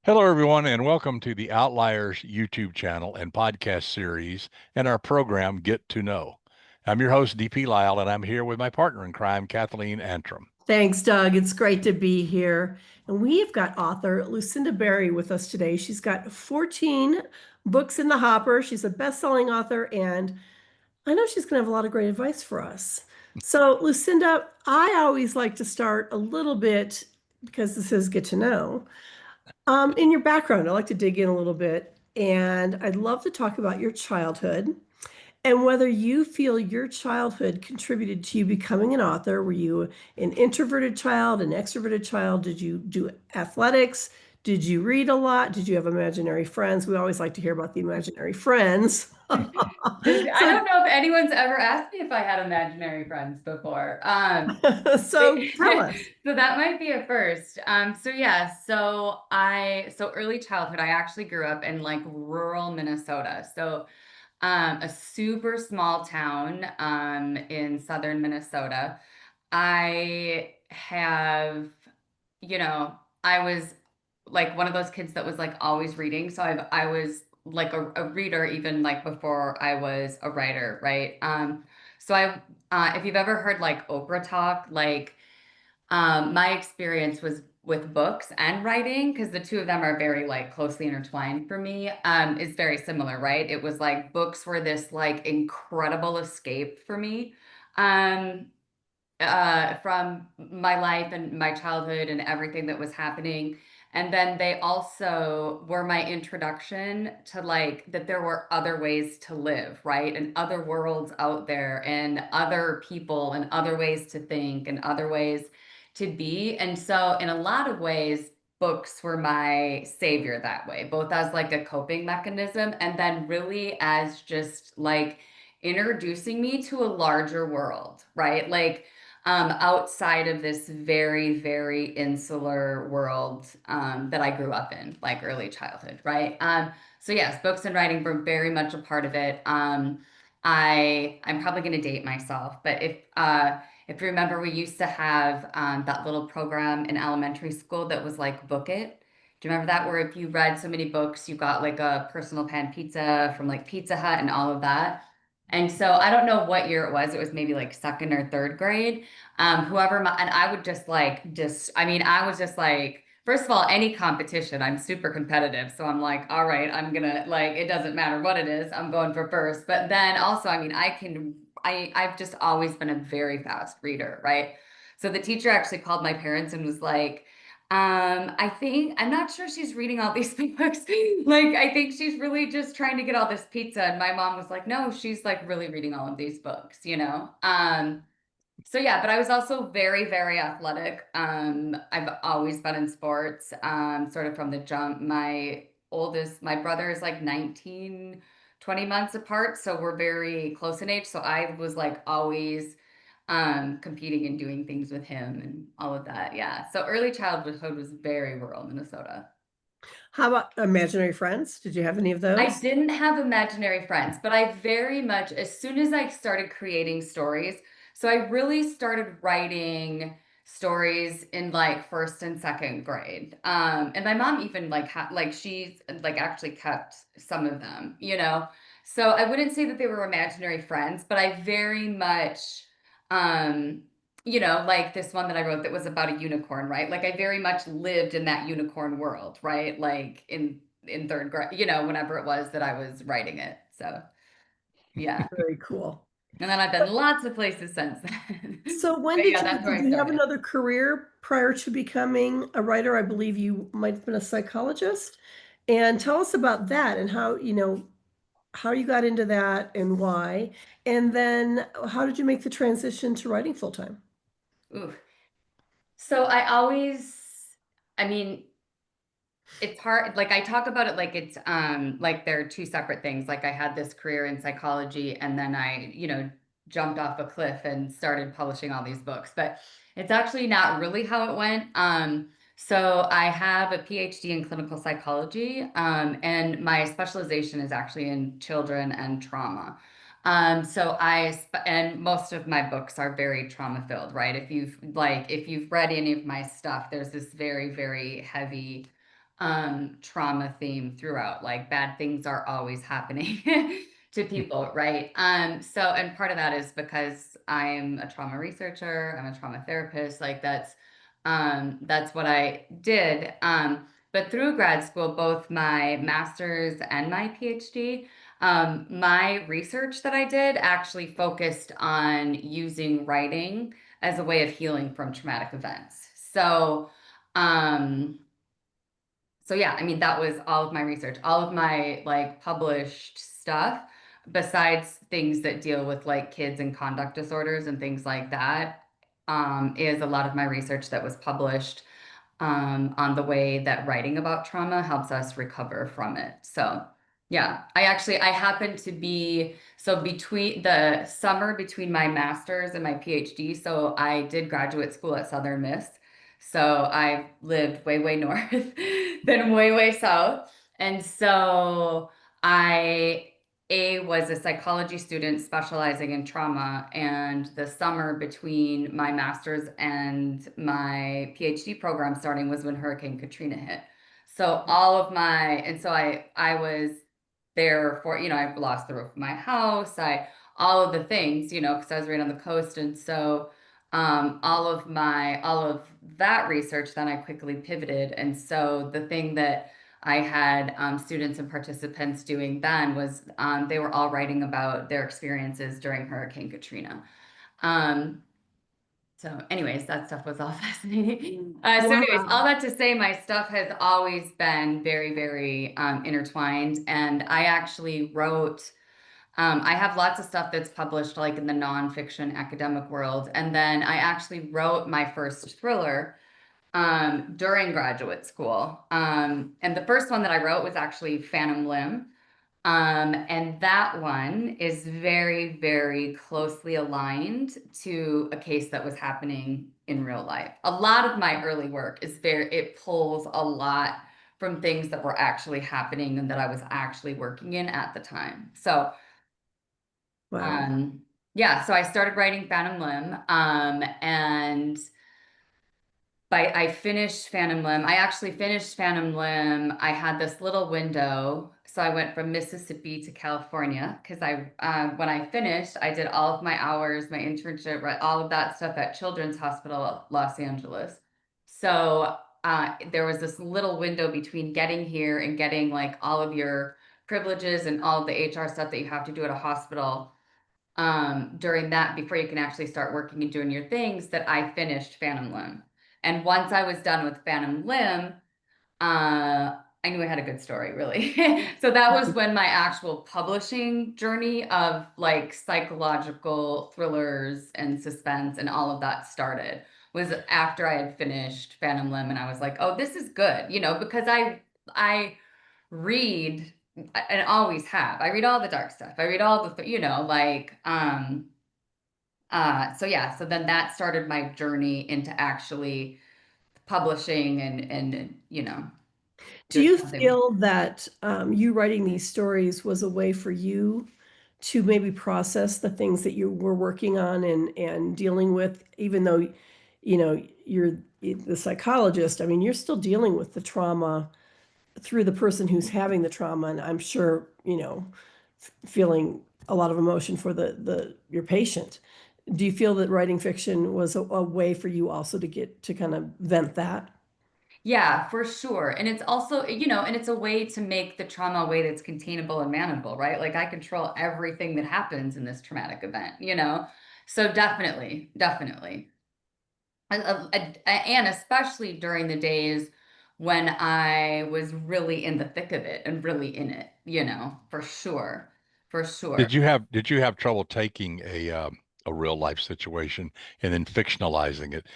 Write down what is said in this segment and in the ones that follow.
Hello, everyone, and welcome to the Outliers YouTube channel and podcast series and our program, Get to Know. I'm your host, DP Lyle, and I'm here with my partner in crime, Kathleen Antrim. Thanks, Doug. It's great to be here. And we've got author Lucinda Berry with us today. She's got 14 books in the hopper. She's a best-selling author, and I know she's going to have a lot of great advice for us. So, Lucinda, I always like to start a little bit because this is Get to Know. In your background, I like to dig in a little bit, and I'd love to talk about your childhood. And whether you feel your childhood contributed to you becoming an author, were you an introverted child, an extroverted child? Did you do athletics? Did you read a lot? Did you have imaginary friends? We always like to hear about the imaginary friends. I So, don't know if anyone's ever asked me if I had imaginary friends before. so tell us. So that might be a first. So early childhood, I actually grew up in like rural Minnesota. So a super small town in southern Minnesota. I have, you know, I was like one of those kids that was like always reading. So I was like a reader even like before I was a writer, right? If you've ever heard like Oprah talk, like my experience was with books and writing because the two of them are very like closely intertwined for me. Is very similar, right? It was like books were this like incredible escape for me. Um, from my life and my childhood and everything that was happening. And then they also were my introduction to like that there were other ways to live, right? And other worlds out there and other people and other ways to think and other ways to be. And so, in a lot of ways, books were my savior that way, both as like a coping mechanism and then really as just like introducing me to a larger world, right? Like, outside of this very, very insular world that I grew up in, like early childhood, right? So yes, books and writing were very much a part of it. I'm probably going to date myself, but if you remember, we used to have that little program in elementary school that was like Book It. Do you remember that? Where if you read so many books, you got like a personal pan pizza from like Pizza Hut and all of that. And so I don't know what year it was. It was maybe like second or third grade. And I would I was just like, first of all, any competition, I'm super competitive. So I'm like, all right, I'm gonna like, it doesn't matter what it is, I'm going for first. But then also, I've just always been a very fast reader, right? So the teacher actually called my parents and was like, I'm not sure she's reading all these books. Like, I think she's really just trying to get all this pizza. And my mom was like, no, she's like really reading all of these books, you know? So yeah, but I was also very, very athletic. I've always been in sports, sort of from the jump. My brother is like 19, 20 months apart, so we're very close in age. So I was like always competing and doing things with him and all of that. Yeah. So early childhood was very rural Minnesota. How about imaginary friends? Did you have any of I those? didn't have imaginary friends, but I very much, as soon as I started creating stories, so I really started writing stories in like first and second grade. And my mom even like she's like actually kept some of them, you know. So I wouldn't say that they were imaginary friends, but I very much um like this one that I wrote that was about a unicorn, right? Like I very much lived in that unicorn world, right? Like in third grade, whenever it was that I was writing it. So yeah. Very cool. And then I've been lots of places since then. So when But did yeah, you that's where did I you have started. another career prior to becoming a writer? I believe you might have been a psychologist. And tell us about that and how you got into that and why. And then how did you make the transition to writing full time? Ooh. So I mean, it's hard. Like I talk about it like it's like they're two separate things. Like I had this career in psychology and then I, jumped off a cliff and started publishing all these books. But it's actually not really how it went. So I have a PhD in clinical psychology, and my specialization is actually in children and trauma. And most of my books are very trauma filled, right? If you've read any of my stuff, there's this very, very heavy trauma theme throughout. Like bad things are always happening to people, right? And part of that is because I'm a trauma researcher, I'm a trauma therapist, like that's what I did. But through grad school, both my master's and my PhD, my research that I did actually focused on using writing as a way of healing from traumatic events. Um, so yeah, I mean, that was all of my research, all of my like published stuff, besides things that deal with like kids and conduct disorders and things like that, is a lot of my research that was published on the way that writing about trauma helps us recover from it. So, yeah, I happened to be so between the summer between my master's and my PhD. So, I did graduate school at Southern Miss. So, I lived way, way north than way, way south. And so, I was a psychology student specializing in trauma, and the summer between my master's and my PhD program starting was when Hurricane Katrina hit. So I was there for, I lost the roof of my house, all of the things, because I was right on the coast. And so all of that research, then I quickly pivoted. And so the thing that I had students and participants doing then was they were all writing about their experiences during Hurricane Katrina. Um, so, anyways, that stuff was all fascinating. Anyways, all Wow. that to say, my stuff has always been very, very intertwined. And I actually wrote, I have lots of stuff that's published like in the nonfiction academic world. And then I actually wrote my first thriller during graduate school. And the first one that I wrote was actually Phantom Limb. And that one is very, very closely aligned to a case that was happening in real life. A lot of my early work it pulls a lot from things that were actually happening and that I was actually working in at the time. So, Wow. um, yeah, so I started writing Phantom Limb, and I finished Phantom Limb. I actually finished Phantom Limb. I had this little window. So I went from Mississippi to California because when I finished, I did all of my hours, my internship, right, all of that stuff at Children's Hospital Los Angeles. So there was this little window between getting here and getting like all of your privileges and all of the HR stuff that you have to do at a hospital during that before you can actually start working and doing your things that I finished Phantom Limb. And once I was done with Phantom Limb, I knew I had a good story, really. So that was when my actual publishing journey of like psychological thrillers and suspense and all of that started. Was after I had finished Phantom Limb, and I was like, "Oh, this is good," because I read and always have. I read all the dark stuff. I read all the so yeah, so then that started my journey into actually publishing and Do doing you something. feel that you writing these stories was a way for you to maybe process the things that you were working on and dealing with, even though, you're the psychologist? I mean, you're still dealing with the trauma through the person who's having the trauma, and I'm sure, feeling a lot of emotion for the your patient. Do you feel that writing fiction was a way for you also to get to kind of vent that? Yeah, for sure. And it's also, and it's a way to make the trauma a way that's containable and manageable, right? Like I control everything that happens in this traumatic event. So definitely, definitely. And especially during the days when I was really in the thick of it and really in it, for sure. For sure. Did you have trouble taking a real life situation and then fictionalizing it?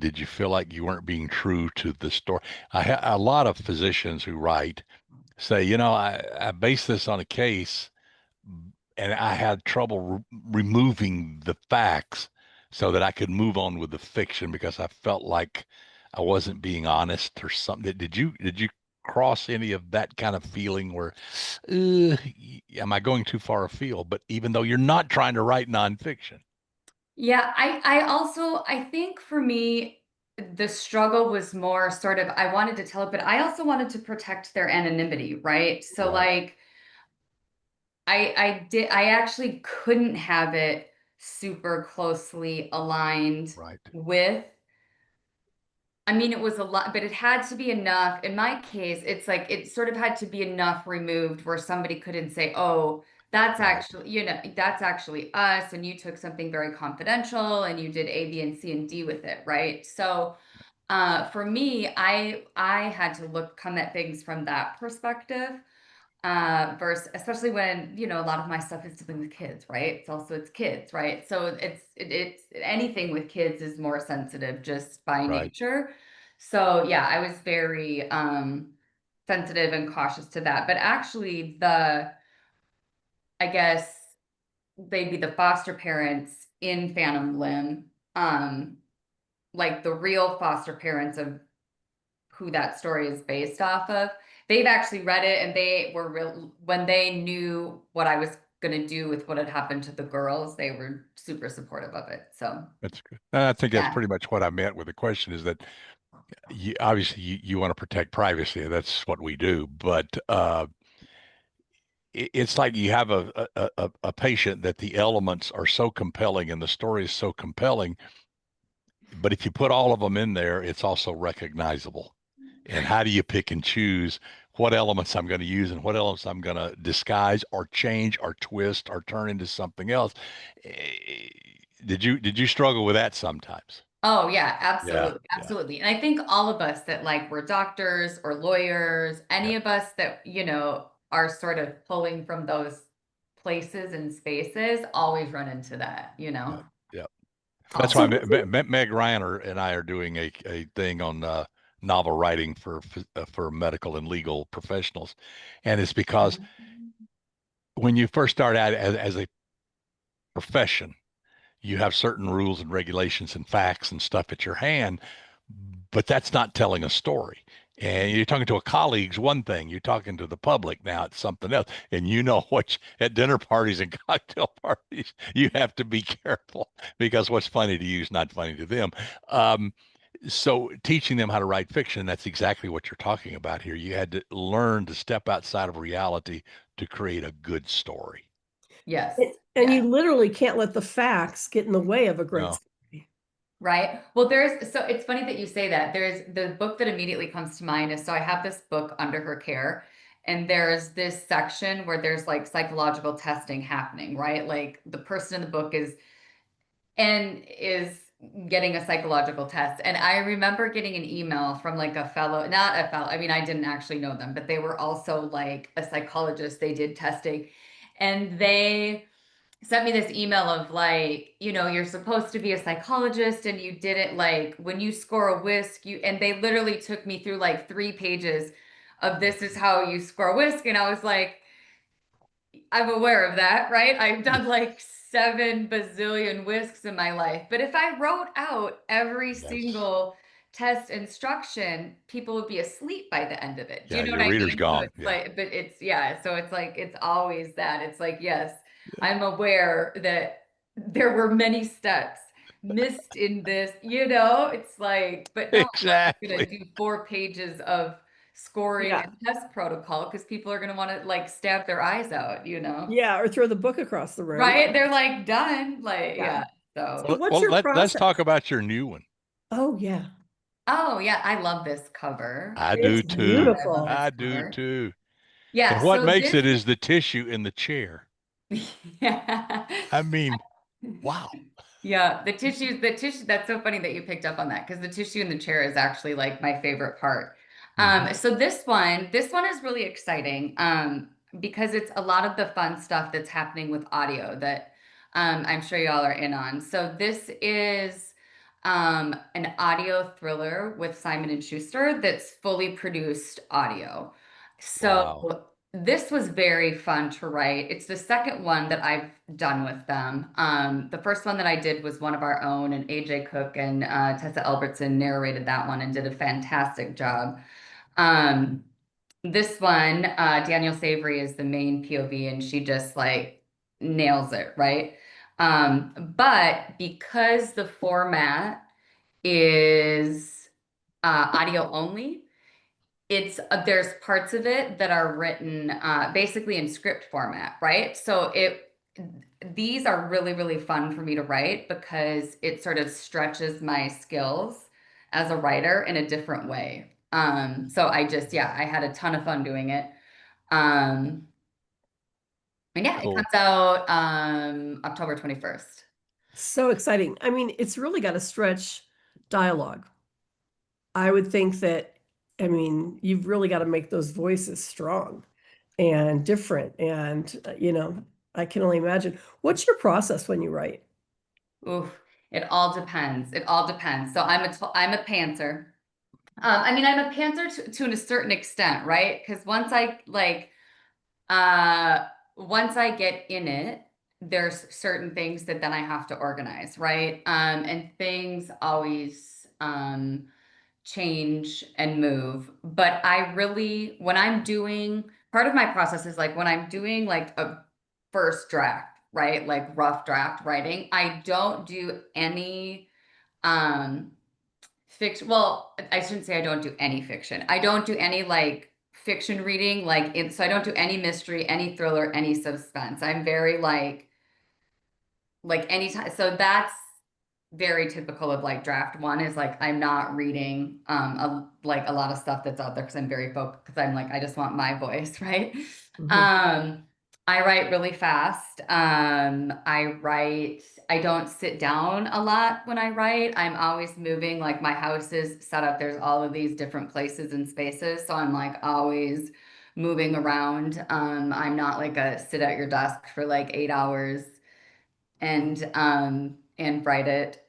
Did you feel like you weren't being true to the story? A lot of physicians who write say, I base this on a case, and I had trouble removing the facts so that I could move on with the fiction because I felt like I wasn't being honest or something. Did you cross any of that kind of feeling where, am I going too far afield? But even though you're not trying to write nonfiction. Yeah, I think for me, the struggle was more sort of, I wanted to tell it, but I also wanted to protect their anonymity, right? So Right, like I actually couldn't have it super closely aligned right, with, I mean, it was a lot, but it had to be enough. In my case, it's like it sort of had to be enough removed where somebody couldn't say, oh, that's right, actually, that's actually us, and you took something very confidential and you did A, B, and C and D with it, right? So for me, I had to come at things from that perspective. Versus especially when, a lot of my stuff is dealing with kids, right? It's kids, right? So it's anything with kids is more sensitive just by right. nature. So yeah, I was very sensitive and cautious to that. But actually I guess they'd be the foster parents in Phantom Limb, um, like the real foster parents of who that story is based off of. They've actually read it and they were real when they knew what I was going to do with what had happened to the girls, they were super supportive of it. So, That's good. And I think that's yeah. pretty much what I meant with the question is that obviously you want to protect privacy. That's what we do. But it's like you have a patient that the elements are so compelling and the story is so compelling. But if you put all of them in there, it's also recognizable. And how do you pick and choose what elements I'm going to use and what elements I'm going to disguise or change or twist or turn into something else? Eh, did you struggle with that sometimes? Oh yeah, Yeah, absolutely. yeah, Absolutely. And I think all of us that like we're doctors or lawyers, any yep, of us that, are sort of pulling from those places and spaces always run into that. yep, yep. That's So why Always. Meg Ryan and I are doing a thing on novel writing for medical and legal professionals, and it's because when you first start out as a profession, you have certain rules and regulations and facts and stuff at your hand, but that's not telling a story. And you're talking to a colleague's one thing. You're talking to the public now. It's something else. And at dinner parties and cocktail parties, you have to be careful because what's funny to you is not funny to them. Um, so teaching them how to write fiction, that's exactly what you're talking about here. You had to learn to step outside of reality to create a good story. Yes. and Yeah. you literally can't let the facts get in the way of a great No, story. Right. Well, so it's funny that you say that. There's the book that immediately comes to mind is so I have this book under her care, and there's this section where there's like psychological testing happening, right? Like the person in the book is getting a psychological test. And I remember getting an email from like not a fellow, I mean, I didn't actually know them, but they were also like a psychologist. They did testing, and they sent me this email of like, you're supposed to be a psychologist and you didn't like when you score a whisk, and they literally took me through like 3 pages of this is how you score a whisk. And I was like, I'm aware of that, right? I've done like 7 bazillion whisks in my life. But if I wrote out every that's single test instruction, people would be asleep by the end of it. Do yeah, you know what your I reader's mean? So gone. it's Yeah. like, but it's, yeah, so it's like, it's always that. It's like, yes, I'm aware that there were many steps missed in this. It's like, but no, I'm not just Exactly. gonna do 4 pages of scoring Yeah. and test protocol because people are going to want to like stab their eyes out. Yeah. Or throw the book across the room. Right? They're like done. Like, Yeah. yeah. So So, what's Well, your let's talk process? about your new one. Oh, yeah. oh, yeah. I love this cover. I It's do too. I love this beautiful. I do cover. too. And Yeah. what So, makes this it is the tissue in the chair. yeah. I mean, wow. Yeah, the tissue, that's so funny that you picked up on that because the tissue in the chair is actually like my favorite part. Hmm. So this one is really exciting because it's a lot of the fun stuff that's happening with audio that I'm sure y'all are in on. So this is an audio thriller with Simon and Schuster that's fully produced audio. Wow. So this was very fun to write. It's the second one that I've done with them. The first one that I did was one of our own, and AJ Cook and Tessa Albertson narrated that one and did a fantastic job. Um, this one, Danielle Savory is the main POV, and she just like nails it, right? But because the format is audio only. It's there's parts of it that are written basically in script format, right? So it these are really, really fun for me to write because it sort of stretches my skills as a writer in a different way. So I just, yeah, I had a ton of fun doing it. Um, and yeah, it Cool. comes out October 21st. So exciting. I mean, it's really got to stretch dialogue. I would think that, I mean, you've really got to make those voices strong and different. And, I can only imagine. What's your process when you write? Oof, it all depends. It all depends. So I'm a pantser. I mean, I'm a pantser to a certain extent, right? Because uh, once I get in it, there's certain things that then I have to organize, right? And things always change and move. But I really, when I'm doing, part of my process is like when I'm doing like a first draft, right? Like rough draft writing, I don't do any um fiction. Well, I shouldn't say I don't do any fiction. I don't do any like fiction reading, so I don't do any mystery, any thriller, any suspense. I'm very like anytime. So that's very typical of like draft one is like I'm not reading like a lot of stuff that's out there because I'm very focused because I'm like I just want my voice, right? Mhm. Um I write really fast. I don't sit down a lot when I write. I'm always moving, like my house is set up, there's all of these different places and spaces. So I'm like always moving around. I'm not like a sit at your desk for like 8 hours and write it.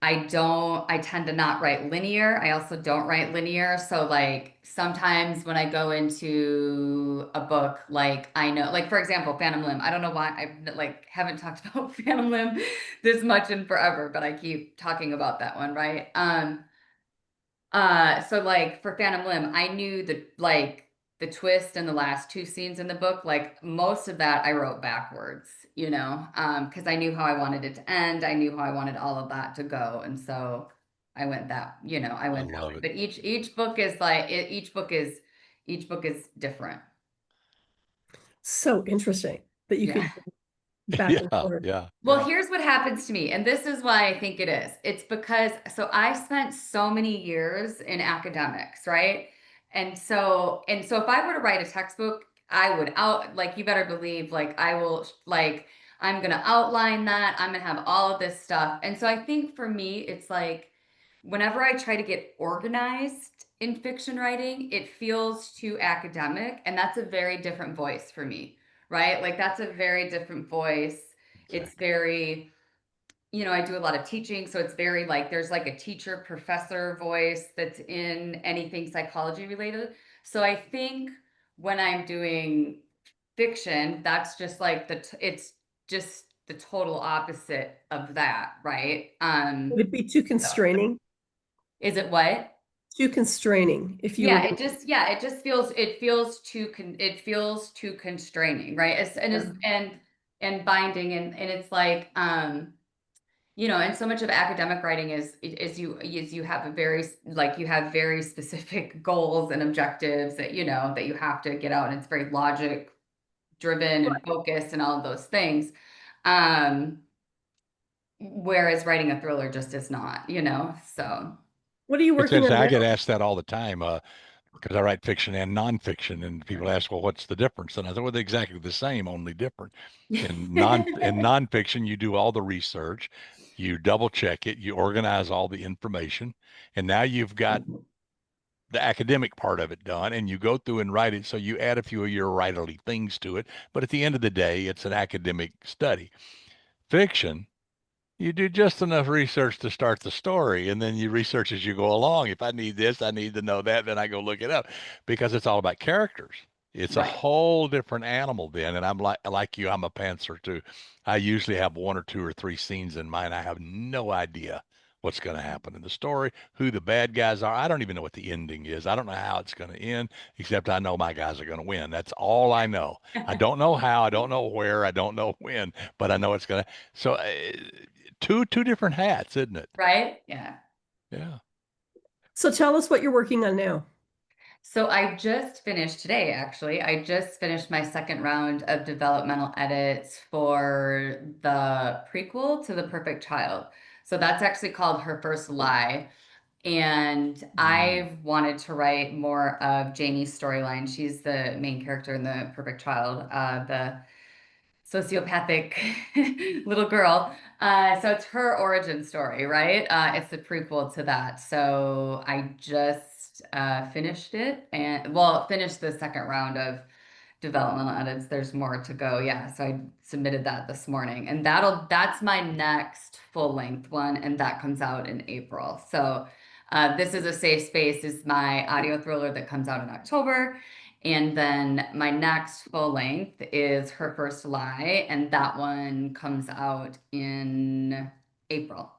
I tend to not write linear. I also don't write linear. So like sometimes when I go into a book, like I know, like for example, Phantom Limb. I don't know why I like haven't talked about Phantom Limb this much in forever, but I keep talking about that one, right? So like for Phantom Limb, I knew the twist and the last two scenes in the book, like most of that I wrote backwards, because I knew how I wanted it to end. I knew how I wanted all of that to go. And so I I went that love way. it. But each book is each book is different. So interesting that you Yeah. could go back and Yeah, forth. yeah, Well, yeah. here's what happens to me, and this is why I think it is. It's because so I spent so many years in academics, right? And so if I were to write a textbook, I would out like you better believe like I will like I'm gonna outline that. I'm gonna have all of this stuff. And so I think for me, it's like whenever I try to get organized in fiction writing, it feels too academic, and that's a very different voice for me, right? Like that's a very different voice. It's Exactly. very, I do a lot of teaching, so it's very like there's like a teacher professor voice that's in anything psychology related. So I think when I'm doing fiction, that's just like it's just the total opposite of that, right? Would it be too So constraining? is it what? Too constraining if you were going It just feels it feels too constraining, right? to. And binding and it's like and so much of academic writing is you have a very like you have very specific goals and objectives that you have to get out, and it's very logic driven and focused and all of those things. Um, Whereas writing a thriller just is not. So What are you It's working interesting. on I now? get asked that all the time because I write fiction and nonfiction, and people ask, "Well, what's the difference?" And I said, "Well, they're exactly the same, only different. In nonfiction, you do all the research, you double check it, you organize all the information, and now you've got the academic part of it done, and you go through and write it. So you add a few of your writerly things to it, but at the end of the day, it's an academic study. Fiction, you do just enough research to start the story, and then you research as you go along. If I need this, I need to know that, then I go look it up because it's all about characters. It's a right. whole different animal then. And I'm like you, I'm a pantser too. I usually have one or two or three scenes in mind. I have no idea what's going to happen in the story, who the bad guys are. I don't even know what the ending is. I don't know how it's going to end, except I know my guys are going to win. That's all I know. I don't know how, I don't know where, I don't know when, but I know it's going to. So two different hats, isn't it? right? Yeah. Yeah. So tell us what you're working on now. So I just finished today, actually. I just finished my second round of developmental edits for the prequel to The Perfect Child. So that's actually called Her First Lie. And Mm. I've wanted to write more of Jamie's storyline. She's the main character in The Perfect Child, the sociopathic little girl. So it's her origin story, right? It's the prequel to that. So I just finished it and well, finished the second round of developmental edits. There's more to go. Yeah. So I submitted that this morning and that's my next full length one. And that comes out in April. So This Is a Safe Space is my audio thriller that comes out in October. And then my next full length is Her First Lie, and that one comes out in April.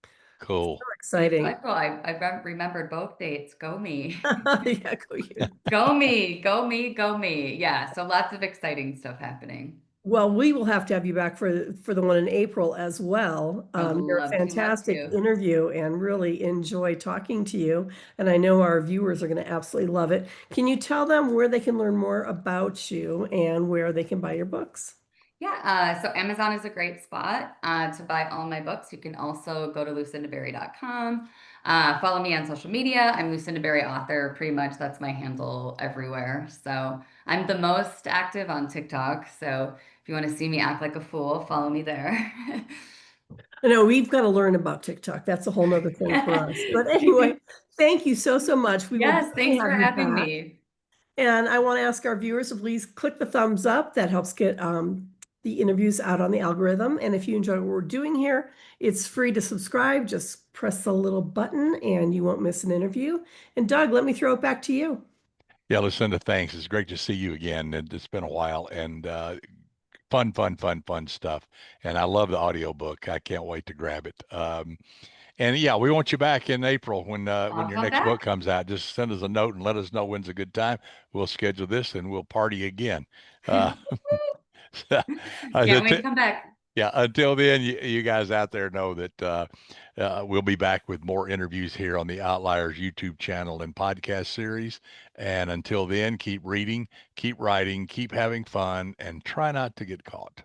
So Cool. exciting. April, I remembered both dates. Go me. Yeah, go you. Go me, go me, go me. Yeah, so lots of exciting stuff happening. Well, we will have to have you back for the one in April as well. I would You're a love to, love fantastic to. interview and really enjoy talking to you. And I know our viewers are going to absolutely love it. Can you tell them where they can learn more about you and where they can buy your books? Yeah, so Amazon is a great spot to buy all my books. You can also go to lucindaberry.com. Follow me on social media. I'm Lucinda Berry author. Pretty much that's my handle everywhere. So I'm the most active on TikTok. So if you want to see me act like a fool, follow me there. I know we've got to learn about TikTok. That's a whole nother thing for us. But anyway, thank you so, so much. We will Yes, definitely thanks for have you having back. me. And I want to ask our viewers to please click the thumbs up. That helps get the interviews out on the algorithm. And if you enjoy what we're doing here, it's free to subscribe. Just press the little button and you won't miss an interview. And Doug, let me throw it back to you. Yeah, Lucinda, thanks. It's great to see you again. It's been a while and fun stuff. And I love the audiobook. I can't wait to grab it. And yeah, we want you back in April when I'll your come next book back. comes out. Just send us a note and let us know when's a good time. We'll schedule this and we'll party again. Uh, Can't wait to I, come back. Yeah, until then, you guys out there know that we'll be back with more interviews here on the Outliers YouTube channel and podcast series. And until then, keep reading, keep writing, keep having fun, and try not to get caught.